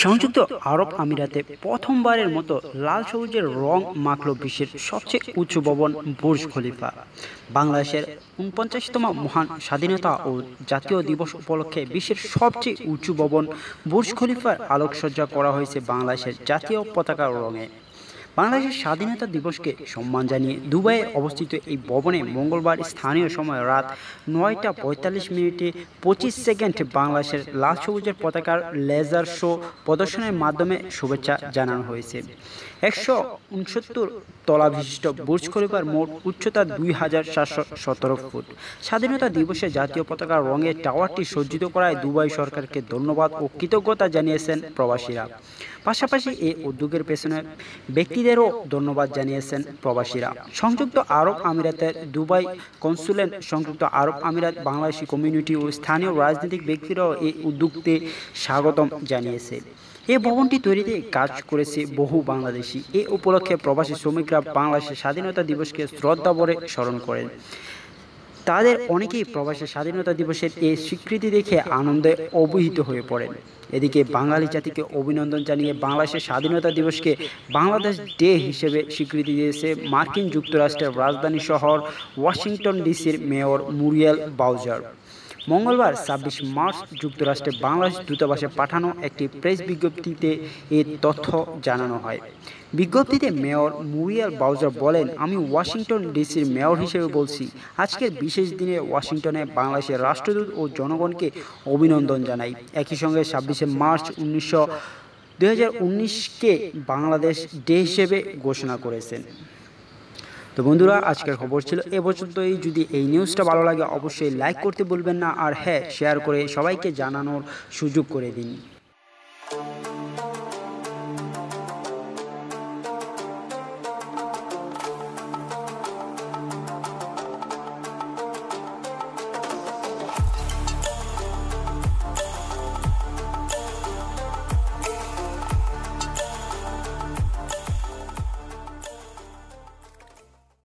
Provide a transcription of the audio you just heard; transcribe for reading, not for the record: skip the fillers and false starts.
সংযুক্ত আরব আমিরাতে প্রথমবারের মতো লাল সবুজের রং মাখল বিশ্বের সবচেয়ে উঁচু ভবন বুর্জ খলিফা। বাংলাদেশের ৪৯তম মহান স্বাধীনতা ও জাতীয় দিবস উপলক্ষে বিশ্বের সবচেয়ে উঁচু ভবন বুর্জ খলিফার আলোকসজ্জা করা হয়েছে বাংলাদেশের জাতীয় পতাকার রঙে। বাংলাদেশের স্বাধীনতা দিবসকে সম্মান জানিয়ে দুবাইয়ে অবস্থিত এই ভবনে মঙ্গলবার স্থানীয় সময় রাত ৯টা ৪৫ মিনিটে ২৫ সেকেন্ড বাংলাদেশের লাল সবুজের পতাকার লেজার শো প্রদর্শনের মাধ্যমে শুভেচ্ছা জানানো হয়েছে। ১৬৯ তলা বিশিষ্ট বুর্জ খলিফার মোট উচ্চতা ২,৭১৭ ফুট। স্বাধীনতা দিবসে জাতীয় পতাকার রঙে টাওয়ারটি সজ্জিত করায় দুবাই সরকারকে ধন্যবাদ ও কৃতজ্ঞতা জানিয়েছেন প্রবাসীরা। পাশাপাশি এই উদ্যোগের পেছনে ব্যক্তিদেরও ধন্যবাদ জানিয়েছেন প্রবাসীরা। সংযুক্ত আরব আমিরাতের দুবাই কনসুলেট, সংযুক্ত আরব আমিরাত বাংলাদেশি কমিউনিটি ও স্থানীয় রাজনৈতিক ব্যক্তিরাও এই উদ্যোগকে স্বাগতম জানিয়েছে। এই ভবনটি তৈরিতে কাজ করেছে বহু বাংলাদেশি। এই উপলক্ষে প্রবাসী শ্রমিকরা বাংলাদেশের স্বাধীনতা দিবসকে শ্রদ্ধাভরে স্মরণ করেন। তাদের অনেকেই প্রবাসী স্বাধীনতা দিবসের এই স্বীকৃতি দেখে আনন্দে অবহিত হয়ে পড়েন। এদিকে বাঙালি জাতিকে অভিনন্দন জানিয়ে বাংলাদেশের স্বাধীনতা দিবসকে বাংলাদেশ ডে হিসেবে স্বীকৃতি দিয়েছে মার্কিন যুক্তরাষ্ট্রের রাজধানী শহর ওয়াশিংটন ডিসির মেয়র মুরিয়েল বাউজার। মঙ্গলবার ২৬ মার্চ যুক্তরাষ্ট্রের বাংলাদেশ দূতাবাসে পাঠানো একটি প্রেস বিজ্ঞপ্তিতে এই তথ্য জানানো হয়। বিজ্ঞপ্তিতে মেয়র মুরিয়েল বাউজার বলেন, আমি ওয়াশিংটন ডিসির মেয়র হিসেবে বলছি, আজকের বিশেষ দিনে ওয়াশিংটনে বাংলাদেশের রাষ্ট্রদূত ও জনগণকে অভিনন্দন জানাই। একই সঙ্গে ২৬ মার্চ ২০১৯কে বাংলাদেশ ডে হিসেবে ঘোষণা করেছেন। তো বন্ধুরা, আজকের খবর ছিল এ পর্যন্তই। যদি এই নিউজটা ভালো লাগে অবশ্যই লাইক করতে ভুলবেন না, আর হ্যাঁ, শেয়ার করে সবাইকে জানানোর সুযোগ করে দিন।